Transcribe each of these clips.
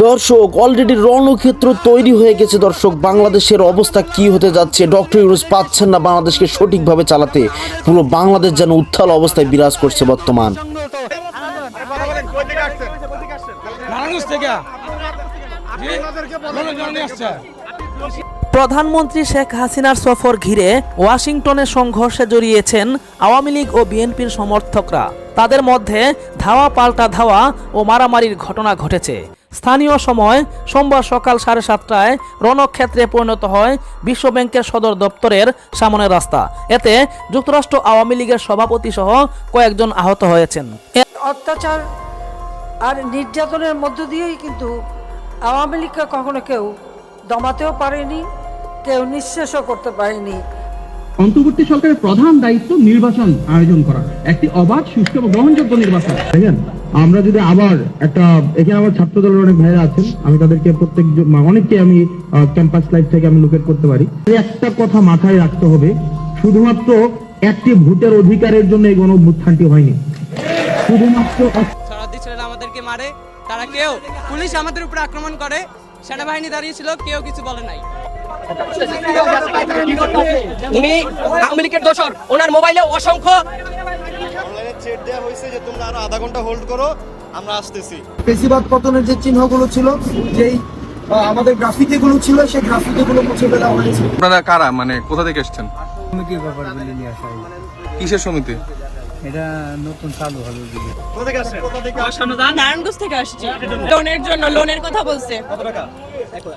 দর্শক অলরেডি রণক্ষেত্র তৈরি হয়ে গেছে। দর্শক বাংলাদেশের অবস্থা কি হতে যাচ্ছে, ডক্টর ইউনূস পাচ্ছেন না বাংলাদেশকে সঠিকভাবে চালাতে। পুরো বাংলাদেশ যেন উত্তাল অবস্থায় বিরাজ করছে বর্তমান। প্রধানমন্ত্রী শেখ হাসিনার সফর ঘিরে ওয়াশিংটনে সংঘর্ষে জড়িয়েছেন আওয়ামী লীগ ও বিএনপির সমর্থকরা। তাদের মধ্যে ধাওয়া পাল্টা ধাওয়া ও মারামারির ঘটনা ঘটেছে। স্থানীয় সময় সোমবার সকাল 7:30টায় রণক্ষেত্রে পরিণত হয় বিশ্বব্যাংকের সদর দপ্তরের সামনের রাস্তা। এতে যুক্তরাষ্ট্র আওয়ামী লীগের সভাপতি সহ কয়েকজন আহত হয়েছেন। অত্যাচার আর নির্যাতনের মধ্য দিয়েই কিন্তু আওয়ামী লীগকে কখনো কেউ দমাতেও পারেনি, কেউ নিঃশেষও করতে পারেনি। অন্তর্বর্তী সরকারের প্রধান দায়িত্ব নির্বাচন আয়োজন করা, একটি অবাধ, সুষ্ঠু এবং গ্রহণযোগ্য নির্বাচন। দেখেন, আমরা যদি আবার একটা, এখানে আমার ছাত্র দলের অনেক ভাইরা আছেন, আমি তাদেরকে অনেককে আমি ক্যাম্পাস লাইফ থেকে আমি লোকেট করতে পারি। একটা কথা মাথায় রাখতে হবে, শুধুমাত্র একটি ভোটের অধিকারের জন্য এই গণঅভ্যুত্থানটি হয়নি। শুধুমাত্র শরণার্থী ছেলেরা আমাদেরকে মারে, তারা কেউ, পুলিশ আমাদের উপরে আক্রমণ করে, সেনাবাহিনী দাঁড়িয়েছিল, কেউ কিছু বলে নাই। উনি আওয়ামী লীগের দোসর, ওনার মোবাইলে অসংখ্য অনলাইনে চেট দেওয়া হয়েছে যে তোমরা আরো আধা ঘন্টা হোল্ড করো, আমরা আসতেছি। ফেসিবাদ পতনের যে চিহ্নগুলো ছিল, যেই আমাদের গ্রাফিতিগুলো ছিল, সেই গ্রাফিতিগুলো মুছে ফেলা হয়েছে। আপনারা কারা, মানে কোথা থেকে এসেছেন? সমিতির ব্যাপারগুলি নিয়ে আসা হয়। কিসের সমিতি? এটা নতুন চালু হলো। কোথা থেকে আসছেন? নারায়ণগঞ্জ থেকে আসছি। লোনের জন্য, লোনের কথা বলছে।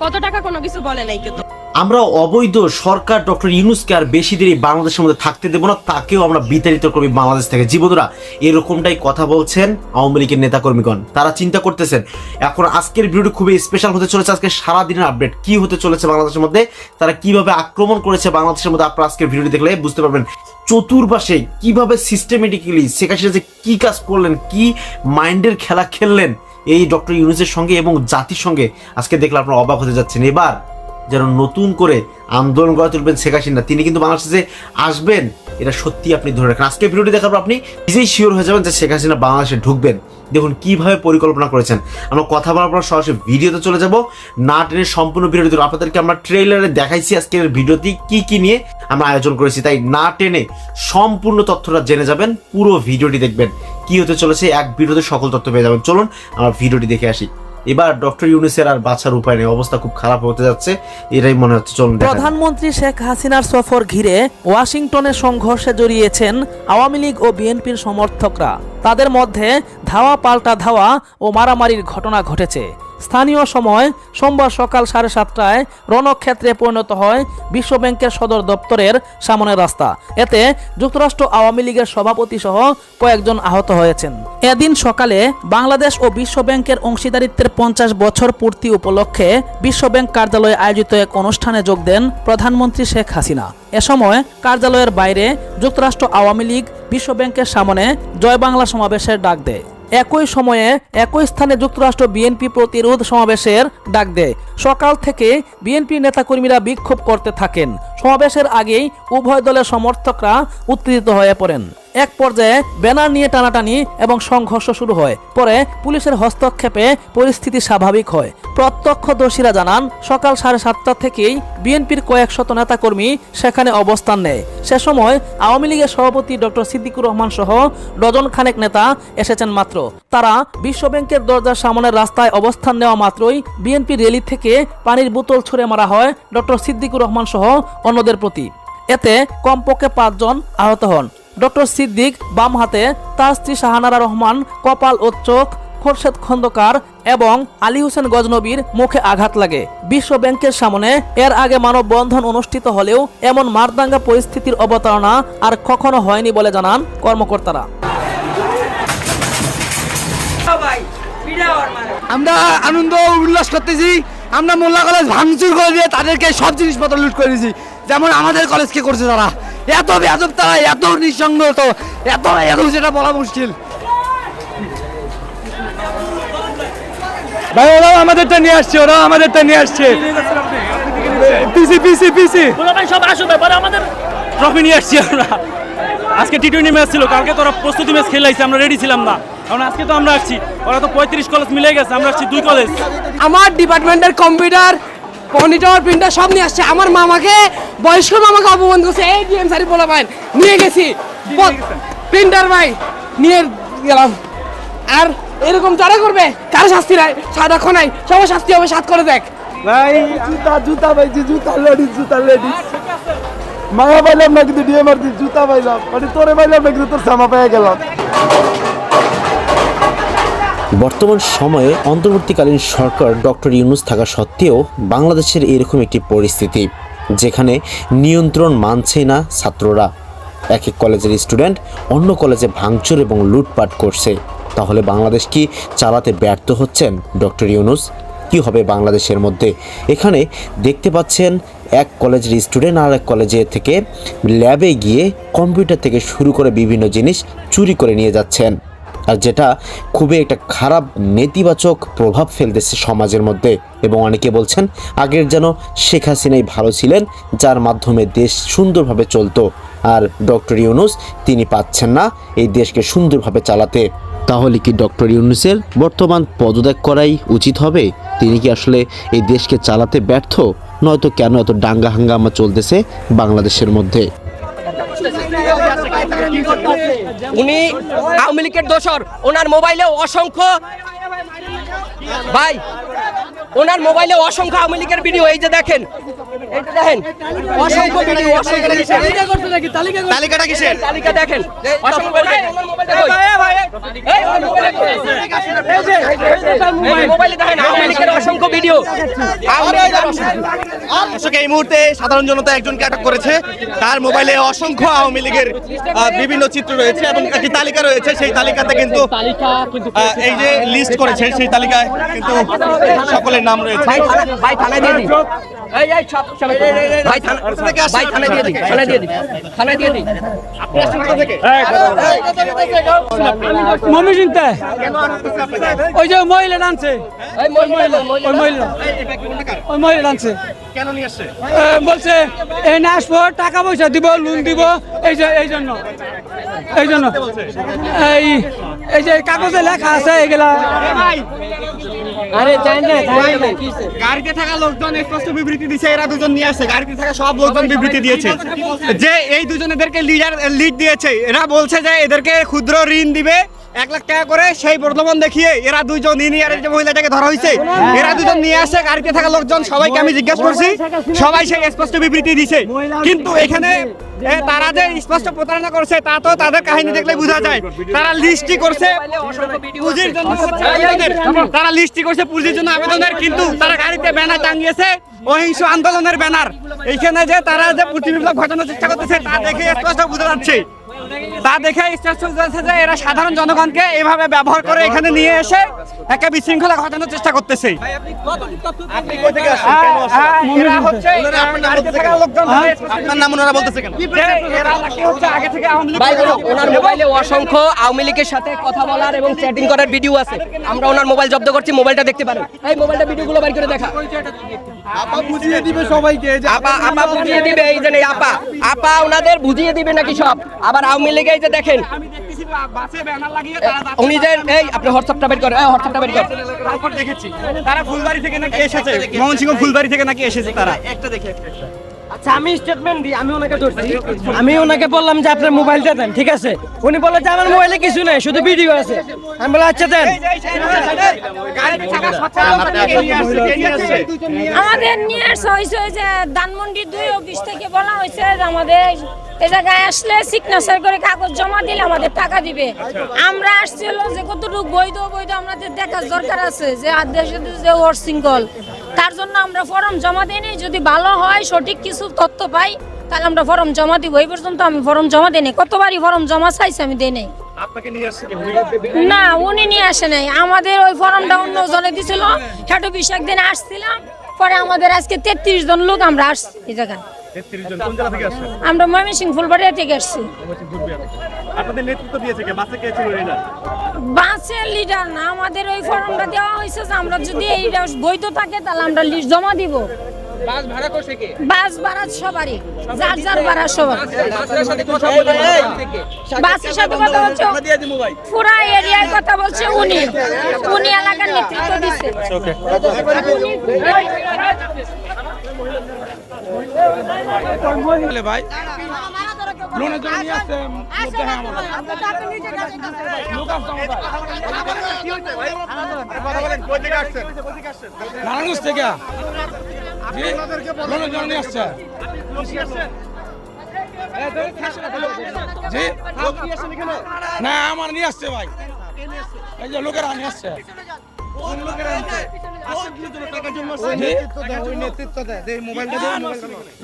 কত টাকা কোনো কিছু বলে নাই। কিন্তু আমরা অবৈধ সরকার ডক্টর ইউনূসকে আর বেশি দেরি বাংলাদেশের মধ্যে থাকতে দেব না, তাকেও আমরা বিতাড়িত করবি বাংলাদেশ থেকে। জীবনরা এরকমটাই কথা বলছেন আওয়ামী লীগের নেতাকর্মীগণ। তারা চিন্তা করতেছেন এখন আজকের ভিডিওটি খুবই স্পেশাল হতে চলেছে। আজকে সারাদিনের আপডেট কি হতে চলেছে বাংলাদেশের মধ্যে, তারা কিভাবে আক্রমণ করেছে বাংলাদেশের মধ্যে, আপনারা আজকের ভিডিওটি দেখলে বুঝতে পারবেন। চতুর্পাশে কিভাবে সিস্টেমেটিক্যালি শেখ হাসিনা যে কি কাজ করলেন, কি মাইন্ডের খেলা খেললেন এই ডক্টর ইউনূসের সঙ্গে এবং জাতির সঙ্গে, আজকে দেখলে আপনারা অবাক হতে যাচ্ছেন। এবার যেন নতুন করে আন্দোলন গড়ে তুলবেন শেখ হাসিনা, তিনি কিন্তু বাংলাদেশে আসবেন, এটা সত্যি আপনি ধরে রাখেন। আজকে ভিডিওটি দেখার পর আপনি নিজেই শিওর হয়ে যাবেন যে শেখ হাসিনা বাংলাদেশে ঢুকবেন। দেখুন কিভাবে পরিকল্পনা করেছেন। আমরা কথা বলার পর সরাসরি ভিডিওতে চলে যাব, না টেনে সম্পূর্ণ ভিডিওটি আপনাদেরকে আমরা ট্রেইলারে দেখাইছি আজকের ভিডিওটি কি কি নিয়ে আমরা আয়োজন করেছি, তাই না টেনে সম্পূর্ণ তথ্যটা জেনে যাবেন। পুরো ভিডিওটি দেখবেন, কি হতে চলেছে এক ভিডিওতে সকল তথ্য পেয়ে যাবেন। চলুন আমরা ভিডিওটি দেখে আসি। এবার ডক্টর ইউনূসের আর বাঁচার উপায় নেই, অবস্থা খুব খারাপ হতে যাচ্ছে, এটাই মনে হচ্ছে। চলুন। প্রধানমন্ত্রী শেখ হাসিনার সফর ঘিরে ওয়াশিংটনে সংঘর্ষে জড়িয়েছেন আওয়ামী লীগ ও বিএনপির সমর্থকরা। তাদের মধ্যে ধাওয়া পাল্টা ধাওয়া ও মারামারির ঘটনা ঘটেছে। স্থানীয় সময় সোমবার সকাল 7:30টায় রণক্ষেত্রে পরিণত হয় বিশ্বব্যাংকের সদর দপ্তরের সামনের রাস্তা। এতে যুক্তরাষ্ট্র আওয়ামী লীগের সভাপতি সহ কয়েকজন আহত হয়েছেন। এদিন সকালে বাংলাদেশ ও বিশ্বব্যাংকের অংশীদারিত্বের 50 বছর পূর্তি উপলক্ষে বিশ্বব্যাংক কার্যালয়ে আয়োজিত এক অনুষ্ঠানে যোগ দেন প্রধানমন্ত্রী শেখ হাসিনা। এ সময় কার্যালয়ের বাইরে যুক্তরাষ্ট্র আওয়ামী লীগ বিশ্বব্যাংকের সামনে জয় বাংলা সমাবেশের ডাক দেয়। একই সময়ে একই স্থানে যুক্তরাষ্ট্র বিএনপি প্রতিরোধ সমাবেশের ডাক দেয়। সকাল থেকে বিএনপি নেতাকর্মীরা বিক্ষোভ করতে থাকেন। সমাবেশের আগেই উভয় দলের সমর্থকরা উত্তেজিত হয়ে পড়েন। এক পর্যায়ে ব্যানার নিয়ে টানাটানি এবং সংঘর্ষ শুরু হয়। পরে পুলিশের হস্তক্ষেপে পরিস্থিতি স্বাভাবিক হয়। প্রত্যক্ষদর্শীরা জানান সকাল 7:30টা থেকেই বিএনপির কয়েক শত নেতাকর্মী সেখানে অবস্থান নেয়। সে সময় আওয়ামী লীগের সভাপতি ডক্টর সিদ্দিকুর রহমান সহ ডজন খানেক নেতা এসেছেন মাত্র। তারা বিশ্বব্যাংকের দরজার সামনের রাস্তায় অবস্থান নেওয়া মাত্রই বিএনপি র্যালি থেকে পানির বোতল ছুড়ে মারা হয় ডক্টর সিদ্দিকুর রহমান সহ অন্যদের প্রতি। এতে কমপক্ষে 5 জন আহত হন। ডক্টর সিদ্দিক বাম হাতে, তার স্ত্রী শাহানারা রহমান কপাল ও চোখ, খোরশেদ খন্দকার এবং আলী হোসেন গজনবীর মুখে আঘাত লাগে। বিশ্ব ব্যাংকের সামনে এর আগে মানববন্ধন অনুষ্ঠিত হলেও এমন মারদাঙ্গা পরিস্থিতির অবতারণা আর কখনো হয়নি বলে জানান কর্মকর্তারা। আমরা আনন্দ উল্লাস করতেছি। আমরা মোল্লা কলেজ ভাঙচুর করে দিয়ে তাদেরকে সব জিনিসপত্র লুট করে দিয়েছি, যেমন আমাদের কলেজকে করছে তারা। এত বেয়াদব তারা, এত নিঃসঙ্গ, এত যেটা বলা মুশকিল। ভাই ওরাও আমাদেরটা নিয়ে আসছে, ওরাও আমাদেরটা নিয়ে আসছে। পিসি পিসি পিসি সব আসবে, আমাদের ট্রফি নিয়ে আসছি আমরা। আজকে টি-20 ম্যাচ ছিল, কালকে তোরা প্রস্তুতি ম্যাচ খেলাইছে, আমরা রেডি ছিলাম না। কারণ আজকে তো আমরা আসছি, ওরা তো 35 কলেজ মিলে গেছে, আমরা আসছি 2 কলেজ। আমার ডিপার্টমেন্টের কম্পিউটার মনিটর প্রিন্টার সব নিয়ে আসছে। আমার মামাকে, বয়স্ক মামাকে অপমান করছে। এই ডিএম স্যার বলা ভাই নিয়ে গেছি, প্রিন্টার ভাই নিয়ে গেলাম। আর এরকম যারা করবে কারো শাস্তি নাই, সাদা খনাই সবার শাস্তি হবে, 7 করে দেখ ভাই জুতা পাইছি, জুতা লেডিস মায়া পাইলাম না, কিন্তু ডিএমআর জুতা পাইলাম, মানে তোরে পাইলাম না, কিন্তু তোর জামা পেয়ে গেলাম। বর্তমান সময়ে অন্তর্বর্তীকালীন সরকার ডক্টর ইউনূস থাকা সত্ত্বেও বাংলাদেশের এরকম একটি পরিস্থিতি যেখানে নিয়ন্ত্রণ মানছে না ছাত্ররা। এক এক কলেজের স্টুডেন্ট অন্য কলেজে ভাঙচুর এবং লুটপাট করছে। তাহলে বাংলাদেশ কি চালাতে ব্যর্থ হচ্ছেন ডক্টর ইউনূস? কি হবে বাংলাদেশের মধ্যে? এখানে দেখতে পাচ্ছেন এক কলেজের স্টুডেন্ট আর এক কলেজে থেকে ল্যাবে গিয়ে কম্পিউটার থেকে শুরু করে বিভিন্ন জিনিস চুরি করে নিয়ে যাচ্ছেন, আর যেটা খুবই একটা খারাপ নেতিবাচক প্রভাব ফেলতেছে সমাজের মধ্যে। এবং অনেকে বলছেন আগের যেন শেখ হাসিনাই ভালো ছিলেন, যার মাধ্যমে দেশ সুন্দরভাবে চলতো, আর ডক্টর ইউনূস তিনি পাচ্ছেন না এই দেশকে সুন্দরভাবে চালাতে। তাহলে কি ডক্টর ইউনূসের বর্তমান পদত্যাগ করাই উচিত হবে? তিনি কি আসলে এই দেশকে চালাতে ব্যর্থ? নয়তো কেন এত দাঙ্গা হাঙ্গামা চলতেছে বাংলাদেশের মধ্যে? উনি আওয়ামী লীগের দোসর। ওনার মোবাইলে অসংখ্য ভাই, ওনার মোবাইলে অসংখ্য আওয়ামী লীগের ভিডিও, এই যে দেখেন, এই যে দেখেন অসংখ্য ভিডিও। তালিকাটা কিসের? তালিকা দেখেন অসংখ্য মোবাইলে দেখেন আওয়ামী লীগের অসংখ্য ভিডিও। এই মুহূর্তে সাধারণ জনতা একজনকে আটক করেছে, তার মোবাইলে অসংখ্য আওয়ামী লীগের বিভিন্ন চিত্র রয়েছে এবং একটি তালিকা রয়েছে। সেই তালিকাতে কিন্তু এই যে লিস্ট করেছে, সেই তালিকায় কিন্তু সকলের নাম রয়েছে। ভাই থানায় দিয়ে দিন, ভাই থানায় দিয়ে দিন, থানায় দিয়ে দিন। মমি চিন্তা ওই যে মহিলা ডানছে, ওই মহিলা ডানছে কেন নিয়ে আসছে? বলছে এই না আসবো, টাকা পয়সা দিব, লোন দিব, এই জন্য এই যে কাগজে লেখা আছে এগুলা। গাড়িতে থাকা লোকজন স্পষ্ট বিবৃতি দিয়েছে, এরা দুজন নিয়ে আসছে। গাড়িতে থাকা সব লোকজন বিবৃতি দিয়েছে যে এই দুজন এদেরকে লিড দিয়েছে। এরা বলছে যে এদেরকে ক্ষুদ্র ঋণ দিবে 1 লাখ টাকা করে, সেই প্রলোভন দেখিয়ে এরা দুজন ইঞ্জিনিয়ারের যে মহিলাটাকে ধরা হয়েছে, এরা দুজন নিয়ে আসে। গাড়িতে থাকা লোকজন সবাইকে আমি জিজ্ঞাসা করছি, সবাই সেই স্পষ্ট বিবৃতি দিছে। কিন্তু এখানে তারা যে স্পষ্ট প্রতারণা করছে তা তো তাদের কাহিনী দেখলে বোঝা যায়। তারা লিস্টই করছে পুঁজির জন্য, তারা লিস্টই করছে পুঁজির জন্য আবেদনের, কিন্তু তারা গাড়িতে ব্যানার টাঙিয়েছে অহিংস আন্দোলনের ব্যানার। এইখানে যে তারা যে প্রতি বিপ্লব ঘটানোর চেষ্টা করতেছে তা দেখে স্পষ্ট বোঝা যাচ্ছে, যে এরা সাধারণ জনগণকে এভাবে ব্যবহার করে এখানে নিয়ে এসে একটা বিশৃঙ্খলা ঘটানোর চেষ্টা করতেছে। ওনার মোবাইলে অসংখ্য আওয়ামী লীগের সাথে কথা বলার এবং চ্যাটিং করার ভিডিও আছে। আমরা ওনার মোবাইল জব্দ করছি, মোবাইলটা দেখতে পারেন। এই মোবাইলটা ভিডিওগুলো বাইর করে দেখা। আপা বুঝিয়ে দিবে সবাইকে, আপা বুঝিয়ে দিবে, এই যে আপা ওনাদের বুঝিয়ে দিবে নাকি সব। আবার আওয়ামী লীগে এই যে দেখেন উনি যে এই আপনি হোয়াটসঅ্যাপটা বের করেন, হোয়াটসঅ্যাপটা বের করেন। তারপর দেখেছি তারা ফুলবাড়ি থেকে নাকি এসেছে, ময়মনসিংহ ফুলবাড়ি থেকে নাকি এসেছে তারা। একটা দেখে আচ্ছা আমি স্টেটমেন্ট দিই, আমি ওনাকে ধরছি, আমি ওনাকে বললাম যে আপনার মোবাইলটা দেন, ঠিক আছে? উনি বলে যে আমার মোবাইলে কিছু নেই, শুধু ভিডিও আছে। আমি বলে আচ্ছা দেন। আমাদের নিয়ে আসা হয়েছে ওই যে ধানমন্ডি 2 অফিস থেকে বলা হয়েছে যে আমাদের এই জায়গায় আসলে সিগনেচার করে কাগজ জমা দিলে আমাদের টাকা দিবে। আমরা আসছিল যে কতটুকু বৈধ আমাদের দেখার দরকার আছে, যে দেশের যে শৃঙ্খল, তার জন্য আমরা ফর্ম জমা দিইনি। যদি ভালো হয়, সঠিক কিছু তথ্য পাই, তাহলে আমরা ফর্ম জমা দিব। এই পর্যন্ত আমি ফর্ম জমা দিইনি, কতবারই ফর্ম জমা চাইছি, আমি দিই নাই। না উনি নিয়ে আসে নাই, আমাদের ওই ফর্মটা অন্য জনে দিছিল। হেড অফিস একদিন আসছিলাম, পরে আমাদের আজকে 33 জন লোক আমরা আসছি এই জায়গায়। আমরা ময়মনসিংহ ফুলবাড়িয়া থেকে আসছি। আপনাদের নেতৃত্ব দিয়েছে কে? বাসে কে ছিল লিডার? বাসের লিডার না, আমাদের ওই ফর্মটা দেওয়া হয়েছে যে আমরা যদি এই বৈধ থাকে তাহলে আমরা লিস্ট জমা দিব। বাস ভাড়া করছে কে? বাস ভাড়া সবারই, যার যার ভাড়া সবার। বাসের সাথে কোন সম্পর্ক নেই থেকে। বাসের সাথে কথা বলছো, পুরা এরিয়ার কথা বলছে উনি এলাকার নেতৃত্ব দিচ্ছে। ভাই লোনের জন্য নিয়ে আসছে নারায়ণগঞ্জ থেকে লোনের জন্য নিয়ে আসছে জি না আমার নিয়ে আসছে ভাই এই যে লোকেরা নিয়ে আসছে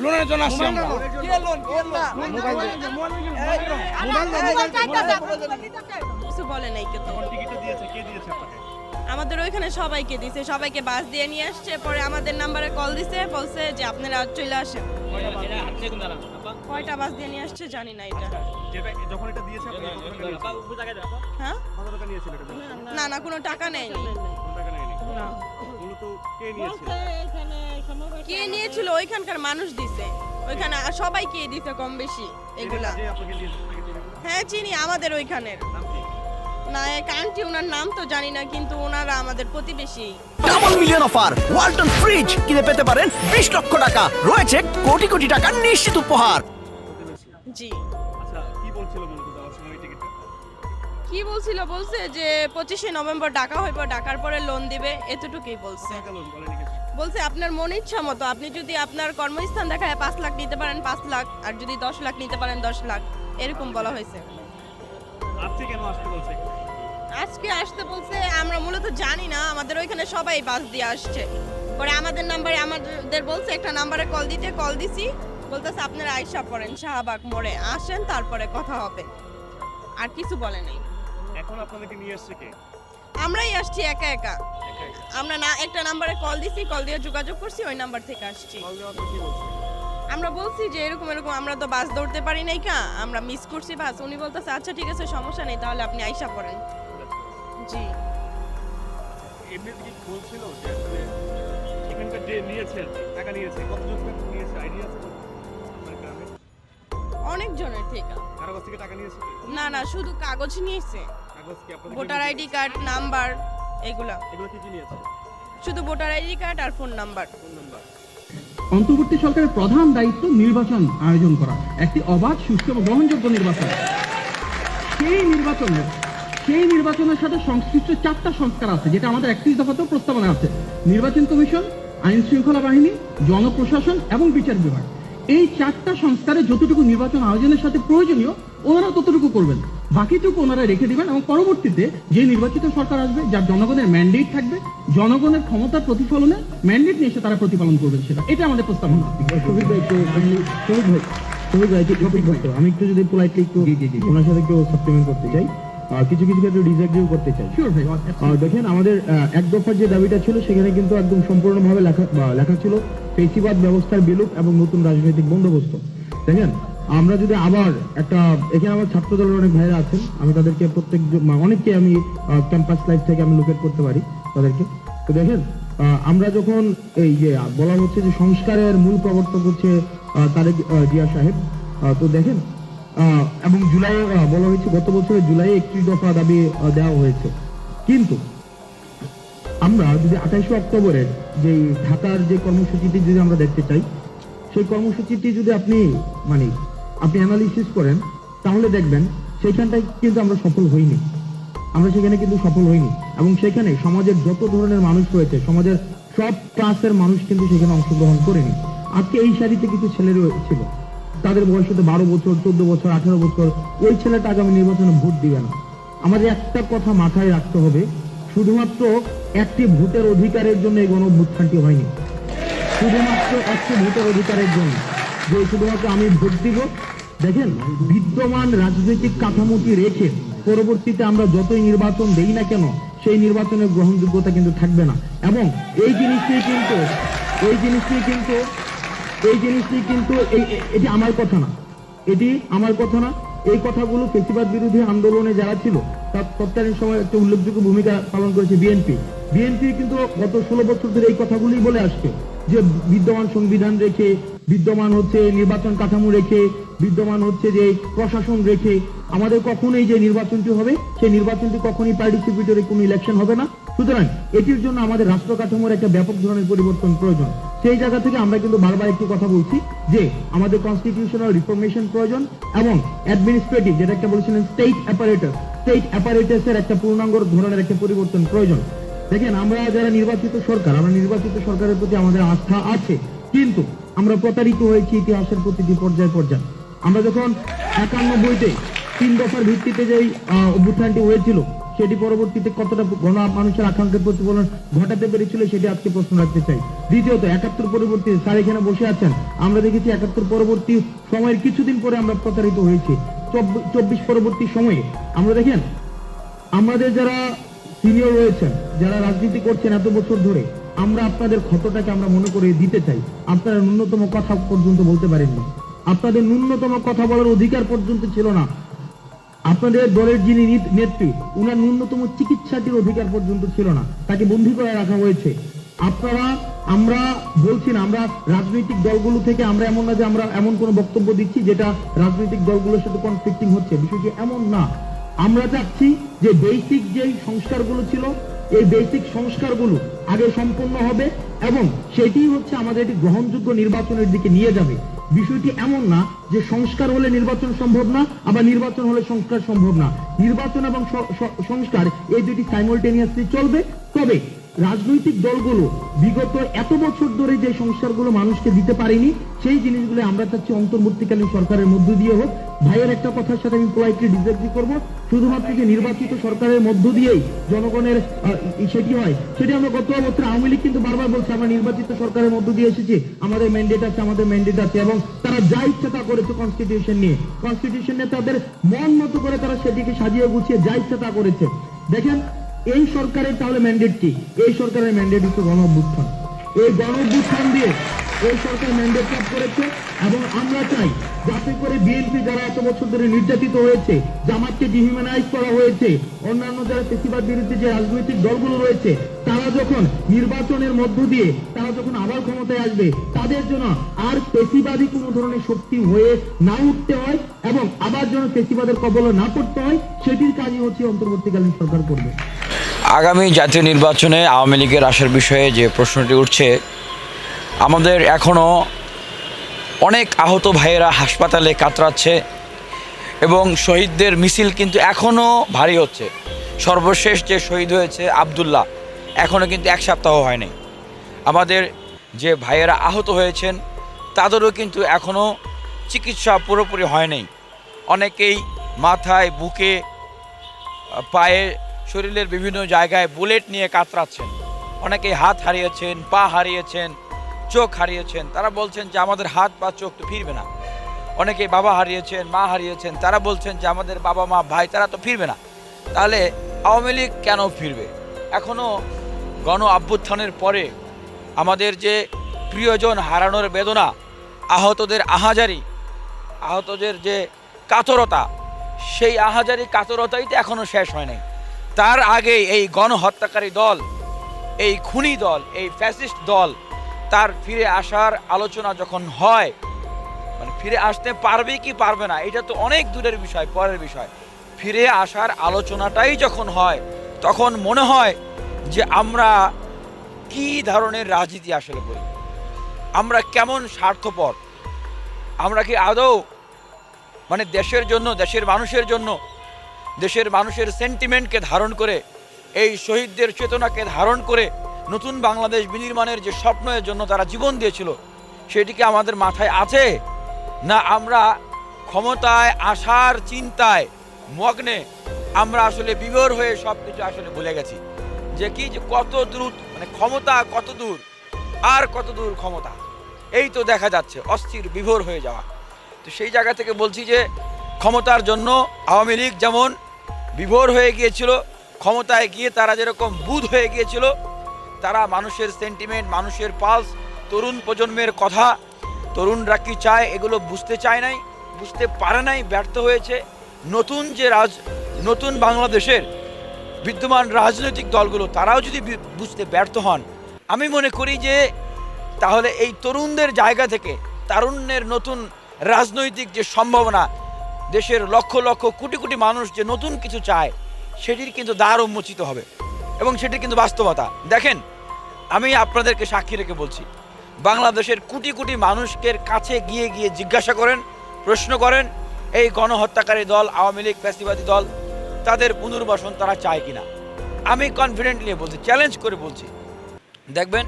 লোনের জন্য আসছি আমরা কিছু বলে নাই কিন্তু আমাদের ওইখানে সবাইকে দিছে, সবাইকে বাস দিয়ে নিয়ে আসছে, পরে আমাদের নাম্বারে কল দিছে, বলছে যে আপনারা চলে আসেন। কয়টা বাস দিয়ে নিয়ে আসছে জানি না এটা। হ্যাঁ না না কোনো টাকা নেয়নি। না কে নিয়েছিল? ওইখানকার মানুষ দিছে, ওইখানে সবাইকে দিছে কম বেশি এগুলা। হ্যাঁ চিনি, আমাদের ওইখানের না এক আন্টি, ওনার নাম তো জানি না, কিন্তু ওনারা আমাদের প্রতিবেশী। Double million offer Walton fridge কিনে পেতে পারেন 20 লক্ষ টাকা, রয়েছে কোটি কোটি টাকার নিশ্চিত উপহার। জি কি বলছিল? বলছে যে 25শে নভেম্বর ডাকা হইব, ডাকার পরে লোন দিবে, এতটুকুই বলছে। বলছে আপনার মন ইচ্ছা মতো, আপনি যদি আপনার কর্মস্থান দেখায় 5 লাখ নিতে পারেন 5 লাখ, আর যদি 10 লাখ নিতে পারেন 10 লাখ, এরকম বলা হয়েছে। আজকে আসতে বলছে, আমরা মূলত জানি না, আমাদের ওইখানে সবাই বাস দিয়ে আসছে। পরে আমাদের নাম্বারে আমাদের বলছে একটা নাম্বারে কল দিতে, কল দিছি, বলতেছে আপনারা আইসা পড়েন শাহবাগ মোড়ে আসেন, তারপরে কথা হবে। আর কিছু বলে নাই। এখন আপনাদেরকে নিয়ে আসছে কে? আমরাই আসছি একা একা। আমরা না একটা নাম্বারে কল দিছি, কল দিয়ে যোগাযোগ করছি, ওই নাম্বার থেকে আসছি। আমরা বলছি যে এরকম এরকম, আমরা তো বাস ধরতে পারি নাই, কা আমরা মিস করছি বাস। উনি বলতেছে আচ্ছা ঠিক আছে, সমস্যা নেই, তাহলে আপনি আইসা পড়েন। জি এমনি কি বলছিল যে আসলে এখানকার যে নিয়েছে টাকা নিয়েছে, কতজন নিয়েছে আইডিয়া আছে? আপনার গ্রামে অনেক জনের থেকে। কারো কাছ থেকে টাকা নিয়েছে? না না, শুধু কাগজ নিয়েছে, কাগজ কি আপনাদের? ভোটার আইডি কার্ড, নাম্বার, এগুলা। এগুলো কি নিয়েছে? শুধু ভোটার আইডি কার্ড আর ফোন নাম্বার। অন্তর্বর্তী সরকারের প্রধান দায়িত্ব নির্বাচন আয়োজন করা, একটি অবাধ, সুষ্ঠু এবং গ্রহণযোগ্য নির্বাচন। সেই নির্বাচনের সাথে সংশ্লিষ্ট 4টা সংস্কার আছে, যেটা আমাদের 31 দফাতেও প্রস্তাবনা আছে: নির্বাচন কমিশন, আইন শৃঙ্খলা বাহিনী, জনপ্রশাসন এবং বিচার বিভাগ। এই 4টা সংস্কারে যতটুকু নির্বাচন আয়োজনের সাথে প্রয়োজনীয়, ওনারা ততটুকু করবেন, বাকিটুকু ওনারা রেখে দিবেন, এবং পরবর্তীতে যে নির্বাচিত সরকার আসবে, যার জনগণের ম্যান্ডেট থাকবে, জনগণের ক্ষমতার প্রতিফলনে ম্যান্ডেট নিয়ে এসে তারা প্রতিপালন করবেন, সেটা এটা আমাদের প্রস্তাবনা। আমি একটু যদি পোলাইটলি একটু ওনার সাথে একটু সাপ্লিমেন্ট করতে চাই, কিছু কিছু ক্ষেত্রে ডিসএগ্রিও করতে চাই। দেখেন, আমাদের এক দফার যে দাবিটা ছিল, সেখানে কিন্তু একদম সম্পূর্ণভাবে লেখা ছিল ফেসিবাদ ব্যবস্থার বিলোপ এবং নতুন রাজনৈতিক বন্দোবস্ত। দেখেন, আমরা যদি আবার একটা, এখানে আমার ছাত্র দলের অনেক ভাইরা আছেন, আমি তাদেরকে অনেককে আমি ক্যাম্পাস লাইফ থেকে আমি লোকেট করতে পারি তাদেরকে। তো দেখেন, আমরা যখন এই যে বলা হচ্ছে যে সংস্কারের মূল প্রবর্তক হচ্ছে তারেক জিয়া সাহেব, তো দেখেন, এবং জুলাই বলা হয়েছে, গত বছরের জুলাই 31 দফা দাবি দেওয়া হয়েছে। কিন্তু আমরা যদি 28 অক্টোবরের যে ঢাকার যে কর্মসূচিটি যদি আমরা দেখতে চাই, সেই কর্মসূচিটি যদি আপনি অ্যানালিসিস করেন, তাহলে দেখবেন সেইখানটায় কিন্তু আমরা সফল হইনি। এবং সেখানে সমাজের যত ধরনের মানুষ রয়েছে, সমাজের সব ক্লাসের মানুষ কিন্তু সেখানে অংশগ্রহণ করেনি। আজকে এই সারিতে কিছু ছেলে ছিল, তাদের বয়স হতে 12 বছর, 14 বছর, 18 বছর, ওই ছেলেটা আগামী নির্বাচনে ভোট দিবে না। আমাদের একটা কথা মাথায় রাখতে হবে, শুধুমাত্র একটি ভোটের অধিকারের জন্য এই গণঅভ্যুত্থানটি হয়নি। শুধুমাত্র একটি ভোটের অধিকারের জন্য, যে শুধুমাত্র আমি ভোট দিব। দেখেন, বিদ্যমান রাজনৈতিক কাঠামোটি রেখে পরবর্তীতে আমরা যতই নির্বাচন দেই না কেন, সেই নির্বাচনের গ্রহণযোগ্যতা কিন্তু থাকবে না। এবং এই জিনিসটি কিন্তু এটি আমার কথা না, এই কথাগুলো ফেসিবাদ বিরোধী আন্দোলনে যারা ছিল, তার তৎকালীন সময় একটা উল্লেখযোগ্য ভূমিকা পালন করেছে বিএনপি। বিএনপি কিন্তু গত 16 বছর ধরে এই কথাগুলি বলে আসছে যে বিদ্যমান সংবিধান রেখে, বিদ্যমান হচ্ছে নির্বাচন কাঠামো রেখে, বিদ্যমান হচ্ছে যে প্রশাসন রেখে আমাদের কখনোই যে নির্বাচনটি হবে সেই নির্বাচনটি কখনোই পার্টিসিপেটরি কোনো ইলেকশন হবে না। সুতরাং এটির জন্য আমাদের রাষ্ট্র কাঠামোর একটা ব্যাপক ধরনের পরিবর্তন প্রয়োজন। সেই জায়গা থেকে আমরা কিন্তু বারবার একটি কথা বলছি যে আমাদের কনস্টিটিউশনাল রিফরমেশন প্রয়োজন এবং অ্যাডমিনিস্ট্রেটিভ, যেটা একটা বলেছিলেন স্টেট অ্যাপারেটাসের একটা পূর্ণাঙ্গ ধরনের একটা পরিবর্তন প্রয়োজন। দেখেন, আমরা যারা নির্বাচিত সরকার, আমরা নির্বাচিত সরকারের প্রতি আমাদের আস্থা আছে, কিন্তু আমরা প্রতারিত হয়েছি ইতিহাসের প্রতিটি পর্যায়ে। আমরা যখন 91-তে 3 দফার ভিত্তিতে যে অভ্যুত্থানটি হয়েছিল সেটি পরবর্তীতে কতটা মানুষের আকাঙ্ক্ষার প্রতিফলন ঘটাতে পেরেছিল সেটি আজকে প্রশ্ন রাখতে চাই। দ্বিতীয়ত 71 পরবর্তী, স্যার এখানে বসে আছেন, আমরা দেখেছি 71 পরবর্তী সময়ের কিছুদিন পরে আমরা প্রতারিত হয়েছি। 24 পরবর্তী সময়ে আমরা দেখেন আমাদের যারা সিনিয়র রয়েছেন, যারা রাজনীতি করছেন এত বছর ধরে, আমরা আপনাদের ক্ষতটাকে আমরা মনে করে দিতে চাই। আপনারা ন্যূনতম কথা পর্যন্ত বলতে পারেননি, আপনাদের ন্যূনতম কথা বলার অধিকার পর্যন্ত ছিল না। আপনাদের দলের যিনি নেত্রী, উনার ন্যূনতম চিকিৎসাটির অধিকার পর্যন্ত ছিল না, তাকে বন্দী করে রাখা হয়েছে। আমরা বলছি না আমরা রাজনৈতিক দলগুলো থেকে আমরা এমন না যে আমরা এমন কোনো বক্তব্য দিচ্ছি যেটা রাজনৈতিক দলগুলোর সাথে কনফ্লিক্টিং হচ্ছে, বিষয়টি এমন না। আমরা চাচ্ছি যে বেসিক যে সংস্কারগুলো ছিল এই বেসিক সংস্কারগুলো আগে সম্পন্ন হবে এবং সেটি হচ্ছে আমাদের একটি গ্রহণযোগ্য নির্বাচনের দিকে নিয়ে যাবে। বিষয়টি এমন না যে সংস্কার হলে নির্বাচন সম্ভব না, আবার নির্বাচন হলে সংস্কার সম্ভব না। নির্বাচন এবং সংস্কার এই দুটি সাইমultaneously চলবে। তবে রাজনৈতিক দলগুলো বিগত এত বছর ধরে যে সংস্কারগুলো মানুষকে দিতে পারেনি সেই জিনিসগুলো আমরা চাচ্ছি অন্তর্বর্তীকালীন সরকারের মধ্য দিয়ে হোক। ভাইয়ের একটা কথার সাথে আমি পোলাইটলি ডিসএগ্রি করব, শুধুমাত্র যে নির্বাচিত সরকারের মধ্য দিয়েই জনগণের সেটি হয়, সেটি আমরা গত বছর আওয়ামী লীগ কিন্তু বারবার বলছে আমরা নির্বাচিত সরকারের মধ্য দিয়ে এসেছি, আমাদের ম্যান্ডেট আছে, এবং তারা যা ইচ্ছা তা করেছে কনস্টিটিউশন নিয়ে তাদের মন মতো করে তারা সেটিকে সাজিয়ে গুছিয়ে যা ইচ্ছা তা করেছে। দেখেন, এই সরকারের তাহলে ম্যান্ডেট কি? এই সরকারের ম্যান্ডেট হচ্ছে গণ-অভ্যুত্থান। এই গণ-অভ্যুত্থান দিয়ে এই সরকার ম্যান্ডেট লাভ করেছে এবং আমরা চাই যাতে করে বিএনপি যারা এত বছর ধরে নির্যাতিত হয়েছে, জামাতকে ডিহিউম্যানাইজ করা হয়েছে, অন্যান্য যারা ফ্যাসিবাদ বিরুদ্ধে যে রাজনৈতিক দলগুলো রয়েছে, তারা যখন নির্বাচনের মধ্য দিয়ে তারা যখন আবার ক্ষমতায় আসবে, তাদের জন্য আর ফ্যাসিবাদী কোনো ধরনের শক্তি হয়ে না উঠতে হয় এবং আবার যেন ফ্যাসিবাদের কবলে না পড়তে হয়, সেটির কাজই হচ্ছে অন্তর্বর্তীকালীন সরকার করবে। আগামী জাতীয় নির্বাচনে আওয়ামী লীগের আসার বিষয়ে যে প্রশ্নটি উঠছে, আমাদের এখনও অনেক আহত ভাইয়েরা হাসপাতালে কাতরাচ্ছে এবং শহীদদের মিছিল কিন্তু এখনও ভারী হচ্ছে। সর্বশেষ যে শহীদ হয়েছে আব্দুল্লাহ, এখনও কিন্তু 1 সপ্তাহ হয়নি। আমাদের যে ভাইয়েরা আহত হয়েছেন তাদেরও কিন্তু এখনও চিকিৎসা পুরোপুরি হয়নি। অনেকেই মাথায়, বুকে, পায়ে, শরীরের বিভিন্ন জায়গায় বুলেট নিয়ে কাতরাচ্ছেন। অনেকেই হাত হারিয়েছেন, পা হারিয়েছেন, চোখ হারিয়েছেন। তারা বলছেন যে আমাদের হাত বা চোখ তো ফিরবে না। অনেকেই বাবা হারিয়েছেন, মা হারিয়েছেন, তারা বলছেন যে আমাদের বাবা মা ভাই তারা তো ফিরবে না। তাহলে আওয়ামী লীগ কেন ফিরবে? এখনও গণ অভ্যুত্থানের পরে আমাদের যে প্রিয়জন হারানোর বেদনা, আহতদের আহাজারি, আহতদের যে কাতরতা, সেই আহাজারি কাতরতাই তো এখনও শেষ হয় নাই। তার আগে এই গণহত্যাকারী দল, এই খুনি দল, এই ফ্যাসিস্ট দল তার ফিরে আসার আলোচনা যখন হয়, মানে ফিরে আসতে পারবে কি পারবে না এটা তো অনেক দূরের বিষয়, পরের বিষয়। ফিরে আসার আলোচনাটাই যখন হয় তখন মনে হয় যে আমরা কি ধরনের রাজনীতি আসলে করি, আমরা কেমন স্বার্থপর, আমরা কি আদৌ মানে দেশের জন্য, দেশের মানুষের জন্য, দেশের মানুষের সেন্টিমেন্টকে ধারণ করে, এই শহীদদের চেতনাকে ধারণ করে নতুন বাংলাদেশ বিনির্মাণের যে স্বপ্নের জন্য তারা জীবন দিয়েছিল সেটি কি আমাদের মাথায় আছে? না আমরা ক্ষমতায় আসার চিন্তায় মগ্নে আমরা আসলে বিভোর হয়ে সব কিছু আসলে ভুলে গেছি যে কি যে কত দ্রুত মানে ক্ষমতা কত দূর আর কত দূর ক্ষমতা, এই তো দেখা যাচ্ছে অস্থির বিভোর হয়ে যাওয়া। তো সেই জায়গা থেকে বলছি যে ক্ষমতার জন্য আওয়ামী লীগ যেমন বিভোর হয়ে গিয়েছিল, ক্ষমতায় গিয়ে তারা যেরকম বুঁদ হয়ে গিয়েছিল, তারা মানুষের সেন্টিমেন্ট, মানুষের পালস, তরুণ প্রজন্মের কথা, তরুণরা কি চায় এগুলো বুঝতে চায় নাই, বুঝতে পারে নাই, ব্যর্থ হয়েছে। নতুন যে নতুন বাংলাদেশের বিদ্যমান রাজনৈতিক দলগুলো তারাও যদি বুঝতে ব্যর্থ হন, আমি মনে করি যে তাহলে এই তরুণদের জায়গা থেকে তারুণ্যের নতুন রাজনৈতিক যে সম্ভাবনা, দেশের লক্ষ লক্ষ কোটি কোটি মানুষ যে নতুন কিছু চায়, সেটির কিন্তু দ্বার উন্মোচিত হবে এবং সেটি কিন্তু বাস্তবতা। দেখেন, আমি আপনাদেরকে সাক্ষী রেখে বলছি, বাংলাদেশের কোটি কোটি মানুষকে কাছে গিয়ে গিয়ে জিজ্ঞাসা করেন, প্রশ্ন করেন, এই গণহত্যাকারী দল আওয়ামী লীগ ফ্যাসিবাদী দল তাদের পুনর্বাসন তারা চায় কিনা। আমি কনফিডেন্টলি বলছি, চ্যালেঞ্জ করে বলছি, দেখবেন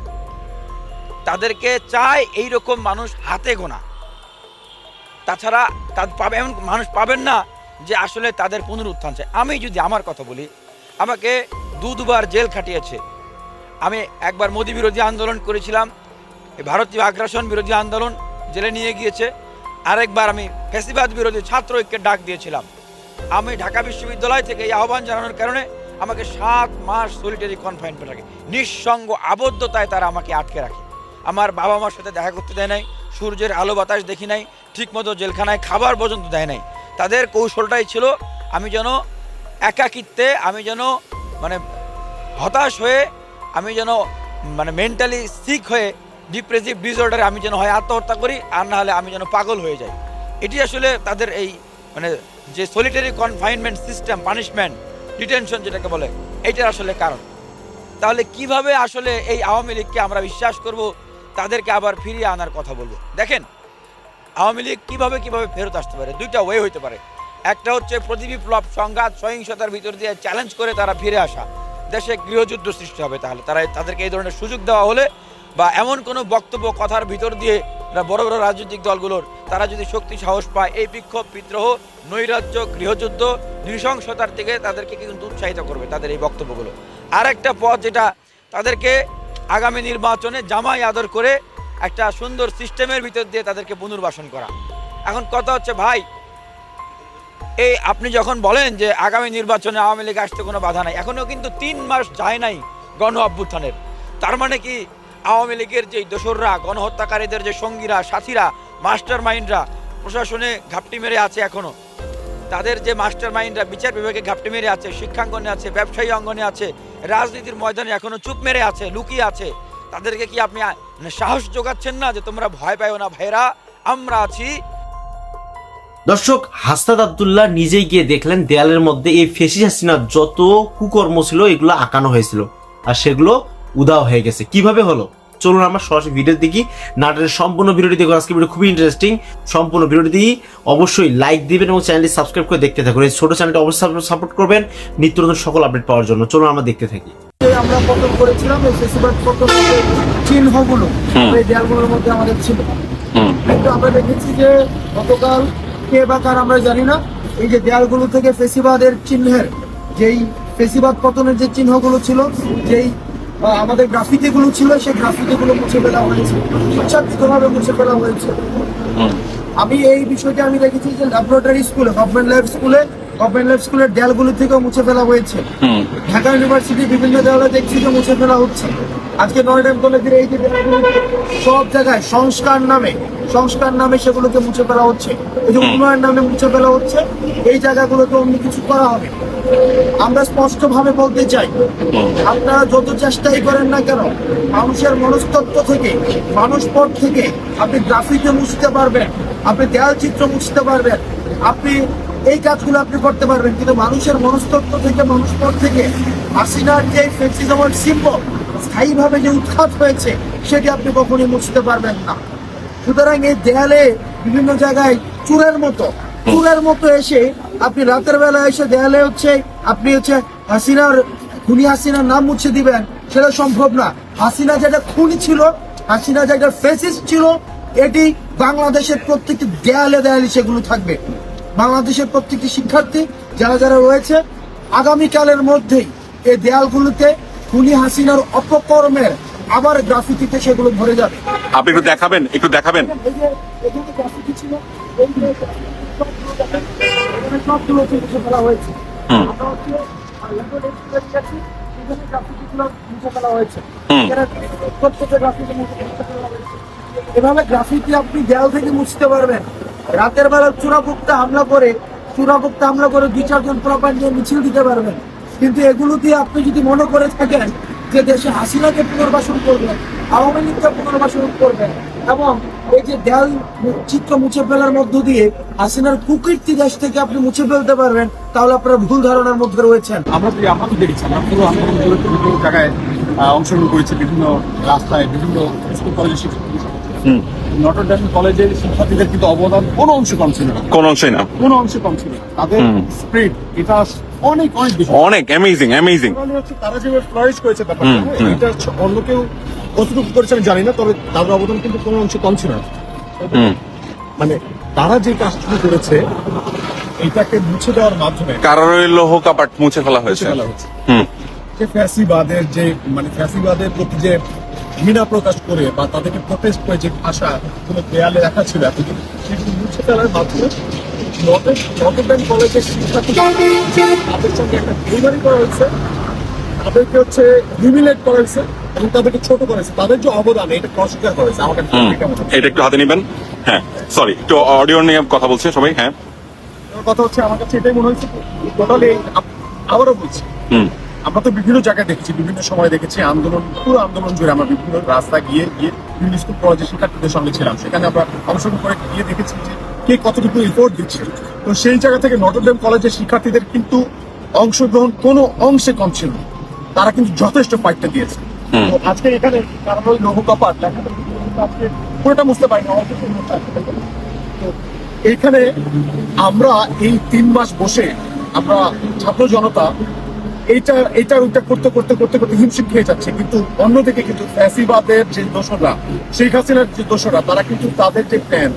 তাদেরকে চায় এইরকম মানুষ হাতে গোনা। তাছাড়া এমন মানুষ পাবেন না যে আসলে তাদের পুনরুত্থান চায়। আমি যদি আমার কথা বলি, আমাকে দুবার জেল খাটিয়েছে। আমি একবার মোদি বিরোধী আন্দোলন করেছিলাম, ভারতীয় আগ্রাসন বিরোধী আন্দোলন, জেলে নিয়ে গিয়েছে। আরেকবার আমি ফ্যাসিবাদ বিরোধী ছাত্র ঐক্যের ডাক দিয়েছিলাম। আমি ঢাকা বিশ্ববিদ্যালয় থেকে এই আহ্বান জানানোর কারণে আমাকে 7 মাস সলিটারি কনফাইনমেন্ট রাখে, নিঃসঙ্গ আবদ্ধতায় তারা আমাকে আটকে রাখে। আমার বাবা মার সাথে দেখা করতে দেয় নাই, সূর্যের আলো বাতাস দেখি নাই, ঠিকমতো জেলখানায় খাবার পর্যন্ত দেয় নাই। তাদের কৌশলটাই ছিল আমি যেন একাকিত্বে, আমি যেন মানে হতাশ হয়ে, আমি যেন মানে মেন্টালি সিক হয়ে, ডিপ্রেসিভ ডিসঅর্ডারে আমি যেন হয় আত্মহত্যা করি, আর না হলে আমি যেন পাগল হয়ে যাই। এটি আসলে তাদের এই মানে যে solitary confinement system, punishment, detention যেটাকে বলে, এইটার আসলে কারণ। তাহলে কিভাবে আসলে এই আওয়ামী লীগকে আমরা বিশ্বাস করব, তাদেরকে আবার ফিরিয়ে আনার কথা বলবো? দেখেন, আওয়ামী লীগ কীভাবে ফেরত আসতে পারে, দুইটা ওয়ে হইতে পারে। একটা হচ্ছে প্রতিবিপ্লব, সংঘাত, সহিংসতার ভিতর দিয়ে চ্যালেঞ্জ করে তারা ফিরে আসা, দেশে গৃহযুদ্ধ সৃষ্টি হবে। তাহলে তাদেরকে এই ধরনের সুযোগ দেওয়া হলে, বা এমন কোনো বক্তব্য কথার ভিতর দিয়ে বড় বড় রাজনৈতিক দলগুলোর তারা যদি শক্তি সাহস পায়, এই বিক্ষোভ, বিদ্রোহ, নৈরাজ্য, গৃহযুদ্ধ, নৃশংসতার থেকে তাদেরকে কিন্তু উৎসাহিত করবে তাদের এই বক্তব্যগুলো। আর একটা পথ, যেটা তাদেরকে আগামী নির্বাচনে জামাই আদর করে একটা সুন্দর সিস্টেমের ভিতর দিয়ে তাদেরকে পুনর্বাসন করা। এখন কথা হচ্ছে ভাই, এই আপনি যখন বলেন যে আগামী নির্বাচনে আওয়ামী লীগ আসতে কোনো বাধা নাই, এখনও কিন্তু 3 মাস যায় নাই গণ অভ্যুত্থানের। তার মানে কি আওয়ামী লীগের যে দোসররা, গণহত্যাকারীদের যে সঙ্গীরা, সাথীরা, মাস্টার মাইন্ডরা প্রশাসনে ঘাপটি মেরে আছে, এখনও তাদের যে মাস্টার মাইন্ডরা বিচার বিভাগে ঘাপটি মেরে আছে, শিক্ষাঙ্গনে আছে, ব্যবসায়ী অঙ্গনে আছে, রাজনীতির ময়দানে এখনও চুপ মেরে আছে, লুকিয়ে আছে, তাদেরকে কি আপনি সাহস যোগাচ্ছেন না যে তোমরা ভয় পাও না ভাইরা, আমরা আছি? দর্শক, হাসনাত আব্দুল্লাহ নিজেই গিয়ে দেখলেন দেয়ালের মধ্যে এই ফেসিস হাসিনার যত কুকর্ম ছিল এগুলো আঁকানো হয়েছিল, আর সেগুলো উধাও হয়ে গেছে। কিভাবে হলো চলুন আমরা সরাসরি ভিডিও দেখি। নাটকের সম্পূর্ণ ভিডিওটি দেখুন, আজকে ভিডিও খুবই ইন্টারেস্টিং। সম্পূর্ণ ভিডিওটি অবশ্যই লাইক দিবেন এবং চ্যানেলটি সাবস্ক্রাইব করে দেখতে থাকুন। এই ছোট চ্যানেলটি অবশ্যই সাপোর্ট করবেন নিত্য নতুন সকল আপডেট পাওয়ার জন্য। চলুন আমরা দেখতে থাকি। আমরা পতন করেছিলাম, এই ফেসিবাদ পতনের চিহ্নগুলো এই দেয়ালগুলোর মধ্যে আমাদের ছিল। কিন্তু আমরা দেখেছি যে গতকাল কে বা কার আমরা জানি না, এই যে দেয়ালগুলো থেকে ফেসিবাদের চিহ্নের, যেই ফেসিবাদ পতনের যে চিহ্নগুলো ছিল, যেই আমাদের গ্রাফিতি গুলো ছিল, সেই গ্রাফিতি গুলো মুছে ফেলা হয়েছে, ইচ্ছাকৃতভাবে মুছে ফেলা হয়েছে। আমি এই বিষয়টা আমি দেখেছি যে ল্যাবরেটরি স্কুলে, গভর্নমেন্ট ল্যাব স্কুলের দেয়ালগুলো থেকেও মুছে ফেলা হয়েছে। ঢাকা ইউনিভার্সিটি বিভিন্ন দেয়ালে দেখছি যে মুছে ফেলা হচ্ছে। আজকে নয়ডাম কলেজের এই যে দেয়ালগুলো সব জায়গায় সংস্কার নামে সেগুলোকে মুছে ফেলা হচ্ছে, এই যে উন্নয়ন নামে মুছে ফেলা হচ্ছে, এই জায়গাগুলোতে অন্য কিছু করা হবে। আমরা স্পষ্টভাবে বলতে চাই, আপনারা যত চেষ্টাই করেন না কেন, মানুষের মনস্তত্ত্ব থেকে, মানুষ পথ থেকে আপনি গ্রাফিতি মুছতে পারবেন, আপনি দেয়াল চিত্র মুছতে পারবেন, আপনি এই কাজগুলো আপনি করতে পারবেন, কিন্তু মানুষের মনস্তত্ত্ব থেকে, মানুষ পথ থেকে হাসিনার যে ফ্যাসিজমের সিম্বল স্থায়ীভাবে যে উৎখাত হয়েছে, সেটি আপনি কখনোই মুছতে পারবেন না। সুতরাং এই দেয়ালে বিভিন্ন জায়গায় চুরের মতো এসে আপনি রাতের বেলা এসে দেয়ালে আপনি খুনি হাসিনার নাম মুছে দিবেন, সেটা সম্ভব না। হাসিনা যেটা খুনি ছিল, হাসিনা যেটা ফ্যাসিস্ট ছিল, এটি বাংলাদেশের প্রত্যেকটি দেয়ালে সেগুলো থাকবে। বাংলাদেশের প্রত্যেকটি শিক্ষার্থী যারা রয়েছে, আগামীকালের মধ্যেই এই দেয়ালগুলোতে খুনি হাসিনার অপকর্মের আবার গ্রাফিতিতে সেগুলো ভরে যাবে। আপনি একটু দেখাবেন? গ্রাফিতি ছিল, সবগুলো মুছে ফেলা হয়েছে। এভাবে গ্রাফিতি আপনি দেয়াল থেকে মুছতে পারবেন। রাতের বেলা চোরাভুক্তা হামলা করে 2-4 জন প্রপার নিয়ে মিছিল দিতে পারবেন। কিন্তু এগুলো দিয়ে আপনি যদি মনে করে থাকেন যে দেশে হাসিনাকে পুনর্বাসন করবেন, আওয়ামী লীগকে পুনর্বাসন করবেন এবং এই যে দেয়াল চিত্র মুছে ফেলার মধ্য দিয়ে হাসিনার কুকীর্তি দেশ থেকে আপনি মুছে ফেলতে পারবেন, তাহলে আপনারা ভুল ধারণার মধ্যে রয়েছেন। আমরা তো দেখছি আমরা পুরো আন্দোলনগুলোতে বিভিন্ন জায়গায় অংশগ্রহণ করেছি, বিভিন্ন রাস্তায়, বিভিন্ন স্কুল কলেজের শিক্ষার্থী। নটর ডেম কলেজের শিক্ষার্থীদের কিন্তু অবদান কোনো অংশে কম ছিল না, কোন অংশে না, কোনো অংশে কম ছিল না। তাদের স্পিরিট এটা অনেক অনেক বেশি, অনেক অ্যামেজিং। তারা যেভাবে ফ্লারিশ করেছে ব্যাপারটা, এটা হচ্ছে অন্য কেউ কতটুকু করেছে আমি জানি না, তবে তাদের অবদান কিন্তু কোনো অংশে কম ছিল না। মানে তারা যে কাজটুকু করেছে এটাকে মুছে দেওয়ার মাধ্যমে কারারোল লৌহ কপাট মুছে ফেলা হয়েছে। যে ফ্যাসিবাদের যে মানে ফ্যাসিবাদের প্রতি যে ঘৃণা প্রকাশ করে বা তাদেরকে প্রোটেস্ট করে যে ভাষা কোনো দেয়ালে রাখা ছিল এতদিন, সেগুলো মুছে ফেলার মাধ্যমে নটর ডেম কলেজের শিক্ষার্থী তাদের সঙ্গে একটা ডেলিভারি করা হয়েছে, তাদেরকে হচ্ছে হিউমিলেট করা হয়েছে এবং তাদেরকে ছোট করেছে। তাদের যে অবদান এটা অস্বীকার করেছে। আমাকে এটা একটু হাতে নেবেন। হ্যাঁ, সরি, একটু অডিও নিয়ে কথা বলছে সবাই। হ্যাঁ, কথা হচ্ছে আমার কাছে এটাই মনে হয়েছে টোটালি। আবারও বলছি, আমরা তো বিভিন্ন জায়গায় দেখেছি, বিভিন্ন সময় দেখেছি আন্দোলন, পুরো আন্দোলন জুড়ে আমরা বিভিন্ন রাস্তা গিয়ে বিভিন্ন স্কুল কলেজের শিক্ষার্থীদের সঙ্গে ছিলাম। সেখানে আমরা অংশগ্রহণ করে গিয়ে দেখেছি যে কে কতটুকু এফোর্ট দিচ্ছে। তো সেই জায়গা থেকে নটর ডেম কলেজের শিক্ষার্থীদের কিন্তু অংশগ্রহণ কোনো অংশে কম ছিল না, তারা কিন্তু যথেষ্ট ফাইটটা দিয়েছে। তো আজকে এখানে কারণ ওই লৌহ কপাট আজকে পুরোটা বুঝতে পারি না। তো এইখানে আমরা এই 3 মাস বসে আমরা ছাত্র জনতা এইটা ওইটা করতে করতে করতে করতে হিমশিম খেয়ে যাচ্ছে। কিন্তু অন্যদিকে কিন্তু ফ্যাসিবাদের যে দোষরা, শেখ হাসিনার যে দোষরা, তারা কিন্তু তাদের যে প্ল্যান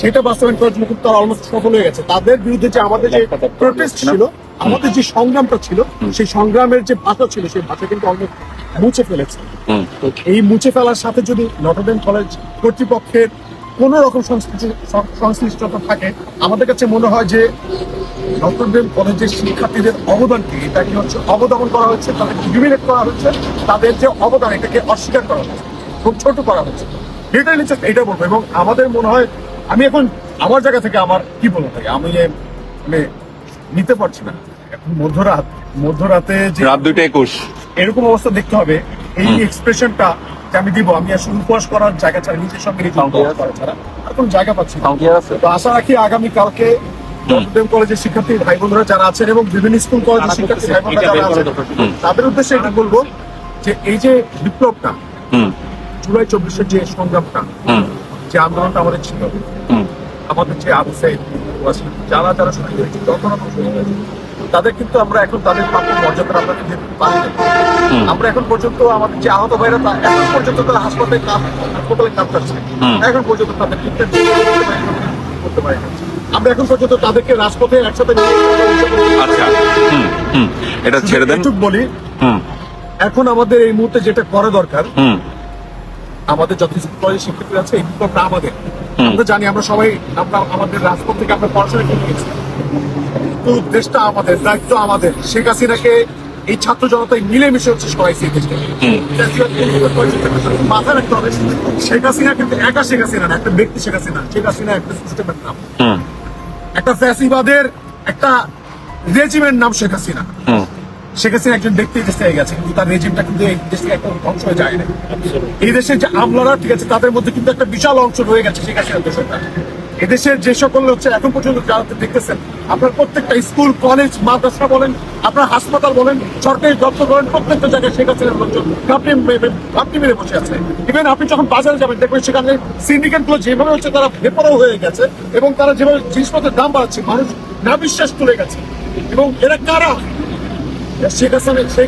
সেটা বাস্তবায়ন করার জন্য কিন্তু তারা অলমোস্ট সফল হয়ে গেছে। তাদের বিরুদ্ধে যে আমাদের যে প্রোটেস্ট ছিল, আমাদের যে সংগ্রামটা ছিল, সেই সংগ্রামের যে ভাষা ছিল, সেই ভাষা কিন্তু অলমোস্ট মুছে ফেলেছে। তো এই মুছে ফেলার সাথে যদি নটর ডেম কলেজ কর্তৃপক্ষের কোন রকম সংশ্লিষ্টতা থাকে, আমাদের কাছে মনে হয় যে নটর ডেম কলেজের শিক্ষার্থীদের অবদানকে এটাকে হচ্ছে অবদমন করা হচ্ছে, তাদেরকে হিউমিলেট করা হচ্ছে, তাদের যে অবদান এটাকে অস্বীকার করা হচ্ছে, খুব ছোট করা হচ্ছে। এটা বলবো। এবং আমাদের মনে হয়, আমি এখন আমার জায়গা থেকে আমার কি বলবো থাকে, আমি মানে নিতে পারছি না। এখন মধ্যরাতে যে রাত 2:21 এরকম অবস্থা দেখতে হবে। এই এক্সপ্রেশনটা যে আমি দিব, আমি আসলে উপহাস করার জায়গা ছাড়া, নিজের সঙ্গে উপহাস করা ছাড়া আর কোনো জায়গা পাচ্ছি না। তো আশা রাখি আগামী কালকে নটর ডেম কলেজের শিক্ষার্থী ভাই বোনরা যারা আছেন এবং বিভিন্ন স্কুল কলেজের শিক্ষার্থী ভাই বোনরা যারা আছেন, তাদের উদ্দেশ্যে এটা বলবো যে এই যে বিপ্লবটা, জুলাই 24-এর যে সংগ্রামটা, যে আন্দোলনটা আমাদের ছিল, আমাদের যে আবু সাইদ যারা যারা শহীদ হয়েছে, যত রকম শহীদ হয়েছে, তাদের কিন্তু আমরা এখন তাদের প্রাপ্য মর্যাদা আমরা কিন্তু পাই না। আমরা এখন পর্যন্ত আমাদের যে আহত ভাইরা, এখন পর্যন্ত তারা হাসপাতালে কাজ করছে, এখন পর্যন্ত তাদের করতে পারি না। আমরা এখন পর্যন্ত তাদেরকে রাজপথে একসাথে আচ্ছা, এটা ছেড়ে দেন। বলি, এখন আমাদের এই মুহূর্তে যেটা করা দরকার, আমাদের যত কলেজের শিক্ষার্থী আছে, এই বিপ্লবটা আমাদের। আমরা জানি, আমরা সবাই আমাদের রাজপথ থেকে আমরা পড়াশোনা করে গেছি, কিন্তু দেশটা আমাদের, দায়িত্ব আমাদের। শেখ হাসিনাকে এই ছাত্র জনতায় মিলেমিশে হচ্ছে সরাইছে এই দেশটা। মাথায় রাখতে হবে, শেখ হাসিনা কিন্তু একা শেখ হাসিনা না, একটা ব্যক্তি শেখ হাসিনা। শেখ হাসিনা একটা সিস্টেমের নাম, একটা ফ্যাসিবাদের একটা রেজিমের নাম শেখ হাসিনা। শেখ হাসিনা একজন ব্যক্তি দেশ থেকে গেছে, কিন্তু তার রেজিমটা কিন্তু এই দেশ থেকে একটা অংশ হয়ে যায় না। এই দেশের যে আমলারা, ঠিক আছে, তাদের মধ্যে কিন্তু একটা বিশাল অংশ রয়ে গেছে শেখ হাসিনার দেশটা। এদেশের যে সকল হচ্ছে এখন পর্যন্ত যারা দেখতেছেন, আপনার প্রত্যেকটা স্কুল কলেজ মাদ্রাসা বলেন, আপনার হাসপাতাল বলেন, সরকারি দপ্তর বলেন, প্রত্যেকটা জায়গায় শেখ হাসিনার লোকজন ঘাপটি মেরে বসে আছে। ইভেন আপনি যখন বাজারে যাবেন, দেখবেন সেখানে সিন্ডিকেট গুলো যেভাবে হচ্ছে তারা বেপরোয়া হয়ে গেছে এবং তারা যেভাবে জিনিসপত্রের দাম বাড়াচ্ছে, মানুষ না বিশ্বাস তুলে গেছে। এবং এরা কারা? শেখ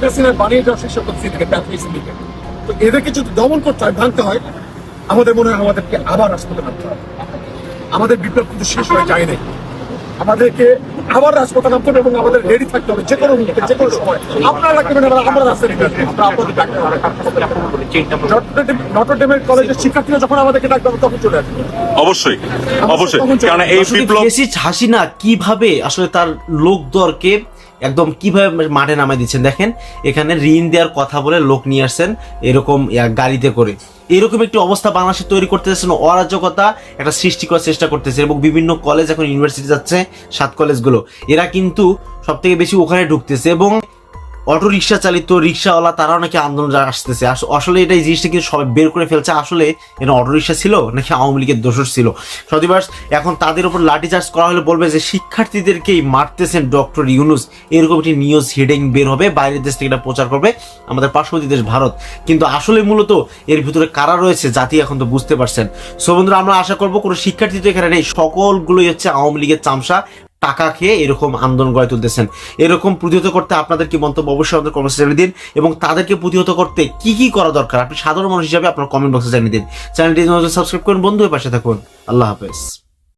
হাসিনার বানিয়ে যাওয়া সেই সকল সিন্ডিকেট। তো এদেরকে যদি দমন করতে হয়, ভাঙতে হয়, আমাদের মনে হয় আমাদেরকে আবার রাজপথে নামতে হবে। আমাদের বিপ্লব কিন্তু শেষ হয়ে যায় নাই, আমাদেরকে আবার রাজপথে নামতে হবে এবং আমাদের রেডি থাকতে হবে যে কোনো মুহূর্তে, যে কোনো সময়। আপনারা রাখবেন, আমরা রাস্তায় আমরা আপনাদের ডাকতে হবে। নটর ডেমের কলেজের শিক্ষার্থীরা যখন আমাদেরকে ডাকবে, তখন চলে আসবে। অবশ্যই, কারণ এই বিপ্লব হাসিনা কিভাবে আসলে তার লোকদরকে একদম কিভাবে মাঠে নামাই দিচ্ছেন দেখেন। এখানে ঋণ দেওয়ার কথা বলে লোক নিয়ে আসছেন এরকম গাড়িতে করে। এরকম একটি অবস্থা বাংলাদেশে তৈরি করতে যাচ্ছেন, অরাজকতা একটা সৃষ্টি করার চেষ্টা করতেছে। এবং বিভিন্ন কলেজ, এখন ইউনিভার্সিটি যাচ্ছে 7 কলেজগুলো, এরা কিন্তু সব থেকে বেশি ওখানে ঢুকতেছে। এবং অটো রিক্সা চালিত রিক্সাওয়ালা তারাও নাকি আন্দোলন আসতেছে। আসলে এটা এই জিনিসটা কিন্তু সবাই বের করে ফেলছে, আসলে এটা অটো রিক্সা ছিল নাকি আওয়ামী লীগের দোষর ছিল। সদিবাস এখন তাদের উপর লাঠিচার্জ করা হলে বলবে যে শিক্ষার্থীদেরকেই মারতেছেন ডক্টর ইউনূস, এরকম একটি নিউজ হেডিং বের হবে, বাইরের দেশ থেকে এটা প্রচার করবে আমাদের পার্শ্ববর্তী দেশ ভারত। কিন্তু আসলে মূলত এর ভিতরে কারা রয়েছে জাতি এখন তো বুঝতে পারছেন। সো বন্ধুরা, আমরা আশা করবো কোনো শিক্ষার্থী তো এখানে নেই, সকলগুলোই হচ্ছে আওয়ামী লীগের চামচা, টাকা খেয়ে এরকম আন্দোলন গড়ে তুলতেছেন। এরকম প্রতিহত করতে আপনাদের কি মন্তব্য অবশ্যই আমাদের কমেন্ট জানিয়ে দিন, এবং তাদেরকে প্রতিহত করতে কি কি করা দরকার আপনি সাধারণ মানুষ হিসাবে আপনার কমেন্ট বক্সে জানিয়ে দিন। চ্যানেলটি সাবস্ক্রাইব করুন, বন্ধু হয়ে পাশে থাকুন। আল্লাহ হাফেজ।